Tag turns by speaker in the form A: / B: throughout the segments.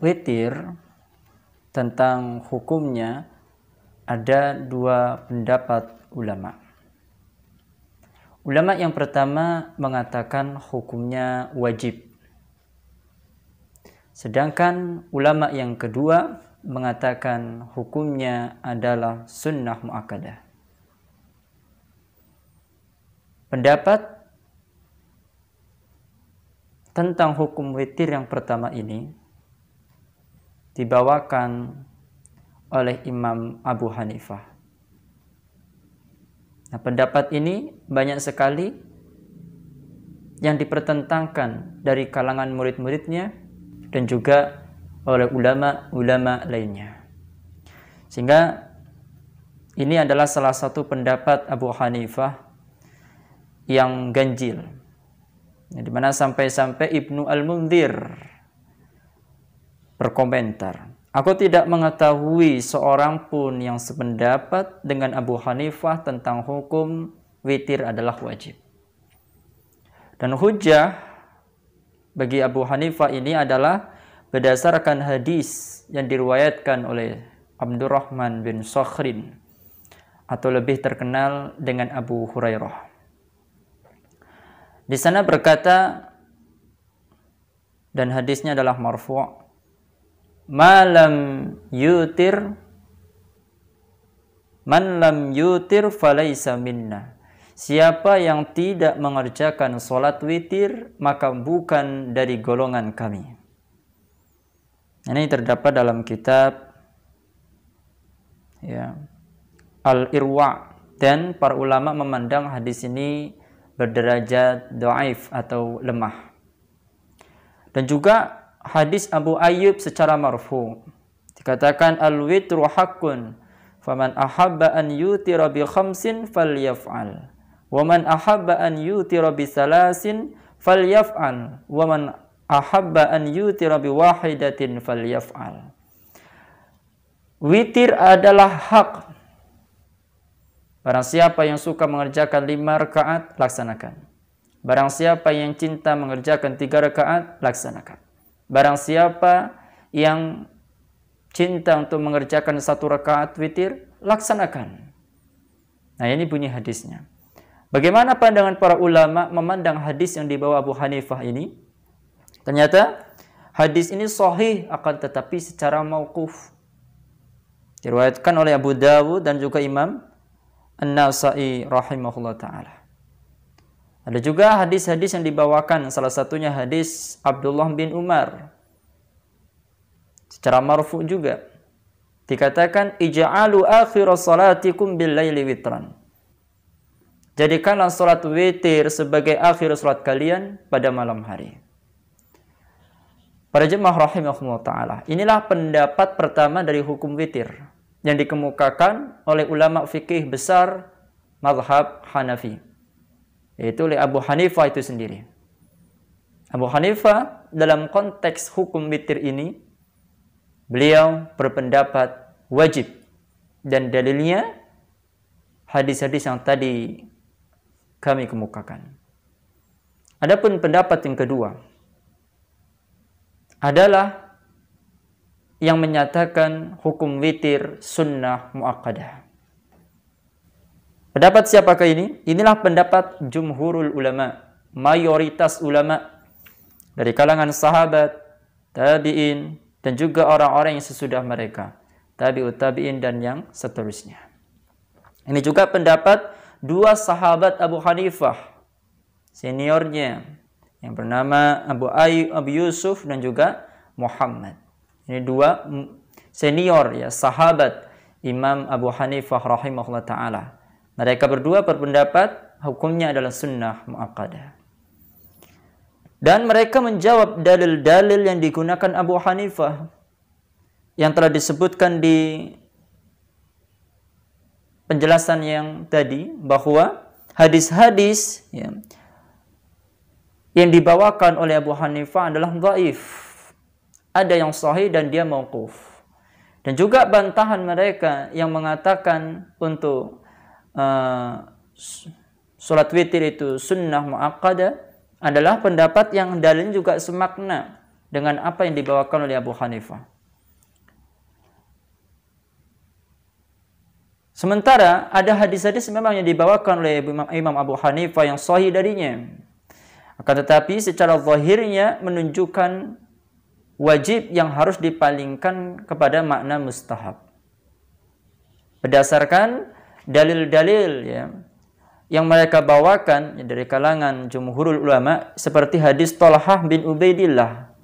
A: witir, tentang hukumnya ada dua pendapat ulama. Ulama yang pertama mengatakan hukumnya wajib. Sedangkan ulama yang kedua mengatakan hukumnya adalah sunnah muakkadah. Pendapat tentang hukum witir yang pertama ini dibawakan oleh Imam Abu Hanifah. Nah, pendapat ini banyak sekali yang dipertentangkan dari kalangan murid-muridnya dan juga oleh ulama-ulama lainnya. Sehingga ini adalah salah satu pendapat Abu Hanifah yang ganjil. Di mana sampai-sampai Ibnu Al-Mundhir berkomentar, aku tidak mengetahui seorang pun yang sependapat dengan Abu Hanifah tentang hukum witir adalah wajib. Dan hujjah bagi Abu Hanifah ini adalah berdasarkan hadis yang diriwayatkan oleh Abdurrahman bin Sakhrin atau lebih terkenal dengan Abu Hurairah. Di sana berkata, dan hadisnya adalah marfu', man lam yutir falaysa minna. Siapa yang tidak mengerjakan salat witir maka bukan dari golongan kami. Ini terdapat dalam kitab Al-Irwa, dan para ulama memandang hadis ini berderajat dhaif atau lemah. Dan juga hadis Abu Ayyub secara marfu dikatakan al-witru haqqun faman ahabba an yutira bi khamsin falyaf'al wa man ahabba an yutira bi salasin falyaf'al wa man ahabba an yutira bi wahidatin falyaf'al. Witir adalah hak. Barang siapa yang suka mengerjakan 5 rakaat, laksanakan. Barang siapa yang cinta mengerjakan 3 rakaat, laksanakan. Barang siapa yang cinta untuk mengerjakan 1 rakaat witir, laksanakan. Nah, ini bunyi hadisnya. Bagaimana pandangan para ulama memandang hadis yang dibawa Abu Hanifah ini? Ternyata hadis ini sahih, akan tetapi secara mauquf. Diriwayatkan oleh Abu Dawud dan juga Imam An-Nasa'i rahimahullah ta'ala. Ada juga hadis-hadis yang dibawakan, salah satunya hadis Abdullah bin Umar. Secara marfu juga. Dikatakan, ija'alu akhir salatikum bil-laili witran. Jadikanlah salat witir sebagai akhir salat kalian pada malam hari. Para jemaah rahimahullah ta'ala. Inilah pendapat pertama dari hukum witir yang dikemukakan oleh ulama fikih besar mazhab Hanafi, yaitu oleh Abu Hanifah itu sendiri. Abu Hanifah dalam konteks hukum witir ini, beliau berpendapat wajib. Dan dalilnya hadis-hadis yang tadi kami kemukakan. Adapun pendapat yang kedua adalah yang menyatakan hukum witir sunnah muakkadah. Pendapat siapakah ini? Inilah pendapat jumhurul ulama, mayoritas ulama dari kalangan sahabat, tabi'in, dan juga orang-orang yang sesudah mereka, tabi'ut tabi'in dan yang seterusnya. Ini juga pendapat 2 sahabat Abu Hanifah, seniornya, yang bernama Abu Ayyub, Abu Yusuf, dan juga Muhammad. Ini 2 senior ya, sahabat Imam Abu Hanifah rahimahullah ta'ala. Mereka berdua berpendapat hukumnya adalah sunnah muakkadah. Dan mereka menjawab dalil-dalil yang digunakan Abu Hanifah yang telah disebutkan di penjelasan yang tadi, bahwa hadis-hadis yang dibawakan oleh Abu Hanifah adalah dhaif. Ada yang sahih dan dia mauquf. Dan juga bantahan mereka yang mengatakan untuk salat witir itu sunnah muakkadah adalah pendapat yang dalilnya juga semakna dengan apa yang dibawakan oleh Abu Hanifah. Sementara ada hadis-hadis memang yang dibawakan oleh Imam Abu Hanifah yang sahih darinya. Akan tetapi secara zahirnya menunjukkan wajib yang harus dipalingkan kepada makna mustahab. Berdasarkan dalil-dalil ya, yang mereka bawakan ya, dari kalangan jumhurul ulama seperti hadis Thalhah bin Ubaidillah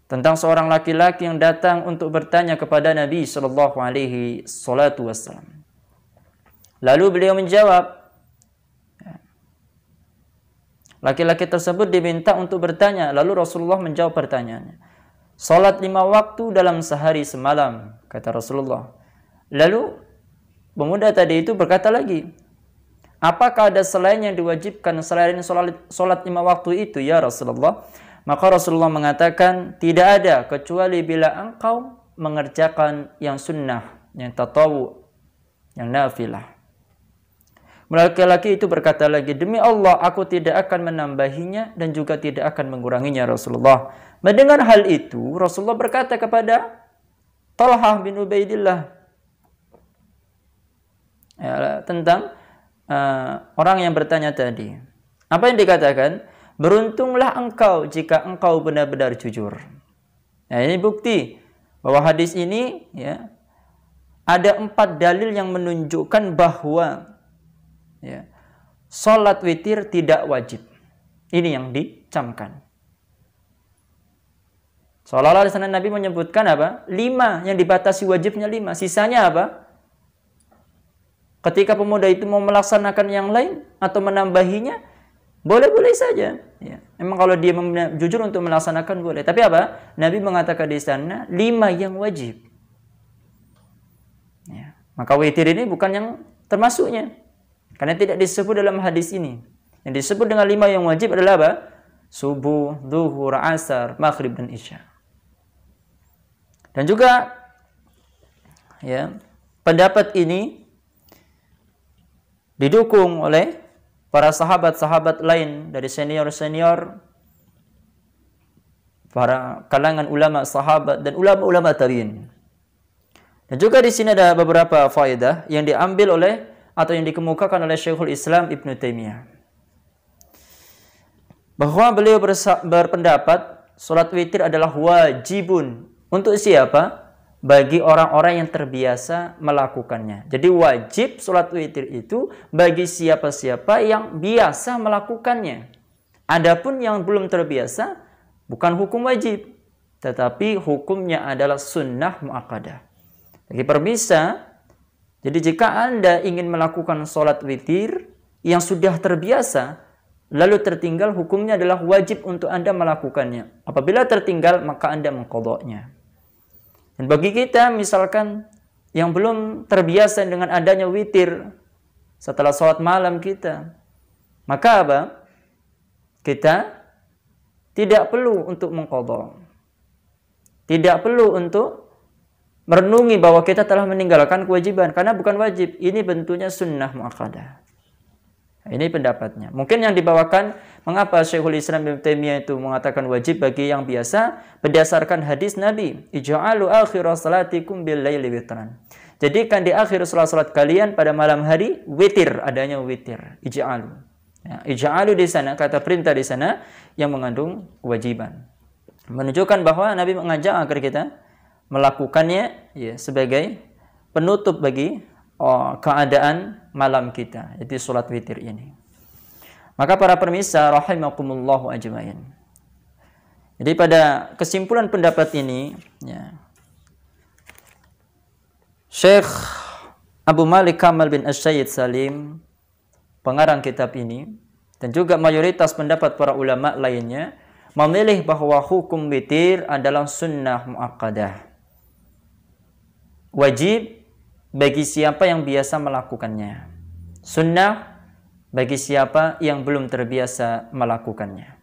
A: tentang seorang laki-laki yang datang untuk bertanya kepada Nabi sallallahu alaihi wasallam. Lalu beliau menjawab. Laki-laki tersebut diminta untuk bertanya, lalu Rasulullah menjawab pertanyaannya. Salat 5 waktu dalam sehari semalam, kata Rasulullah. Lalu pemuda tadi itu berkata lagi, apakah ada selain yang diwajibkan selain salat 5 waktu itu ya Rasulullah? Maka Rasulullah mengatakan, tidak ada kecuali bila engkau mengerjakan yang sunnah, yang tatawu, yang nafilah. Laki-laki itu berkata lagi, demi Allah aku tidak akan menambahinya dan juga tidak akan menguranginya Rasulullah. Mendengar hal itu, Rasulullah berkata kepada Thalhah bin Ubaidillah ya, tentang orang yang bertanya tadi. Apa yang dikatakan? Beruntunglah engkau jika engkau benar-benar jujur. Nah, ini bukti bahwa hadis ini ya, ada 4 dalil yang menunjukkan bahwa ya, salat witir tidak wajib. Ini yang dicamkan. Seolah-olah di sana Nabi menyebutkan apa? 5 yang dibatasi wajibnya 5. Sisanya apa? Ketika pemuda itu mau melaksanakan yang lain atau menambahinya, boleh-boleh saja. Ya. Memang kalau dia jujur untuk melaksanakan boleh. Tapi apa? Nabi mengatakan di sana 5 yang wajib. Ya. Maka witir ini bukan yang termasuknya. Karena tidak disebut dalam hadis ini. Yang disebut dengan 5 yang wajib adalah apa? Subuh, zuhur, asar, maghrib, dan isya. Dan juga ya, pendapat ini didukung oleh para sahabat-sahabat lain dari senior-senior, para kalangan ulama sahabat dan ulama-ulama tabi'in. Dan juga di sini ada beberapa faedah yang diambil oleh atau yang dikemukakan oleh Syekhul Islam Ibnu Taimiyah. Bahwa beliau berpendapat salat witir adalah wajibun untuk siapa? Bagi orang-orang yang terbiasa melakukannya. Jadi wajib salat witir itu bagi siapa-siapa yang biasa melakukannya. Adapun yang belum terbiasa bukan hukum wajib, tetapi hukumnya adalah sunnah muakkadah. Bagi pemirsa, jadi jika Anda ingin melakukan salat witir yang sudah terbiasa lalu tertinggal, hukumnya adalah wajib untuk Anda melakukannya. Apabila tertinggal maka Anda mengqadha'nya. Dan bagi kita misalkan yang belum terbiasa dengan adanya witir setelah sholat malam kita, maka apa? Kita tidak perlu untuk mengqadha. Tidak perlu untuk merenungi bahwa kita telah meninggalkan kewajiban, karena bukan wajib. Ini bentuknya sunnah muakkadah. Ini pendapatnya. Mungkin yang dibawakan, mengapa Syekhul Islam Ibnu Taimiyah itu mengatakan wajib bagi yang biasa, berdasarkan hadis Nabi, ij'alu akhir salatikum bil laili witran. Jadikan di akhir salat kalian pada malam hari witir, adanya witir. Ij'alu. Ya, ij'alu di sana, kata perintah di sana yang mengandung kewajiban. Menunjukkan bahwa Nabi mengajak agar kita melakukannya ya, sebagai penutup bagi keadaan malam kita, yaitu salat witir ini. Maka para pemirsa rahimakumullahu ajmain. Jadi pada kesimpulan pendapat ini ya, Syekh Abu Malik Kamal bin Asy-Syaid Salim, pengarang kitab ini, dan juga mayoritas pendapat para ulama lainnya memilih bahwa hukum witir adalah sunnah muakkadah. Wajib bagi siapa yang biasa melakukannya. Sunnah bagi siapa yang belum terbiasa melakukannya.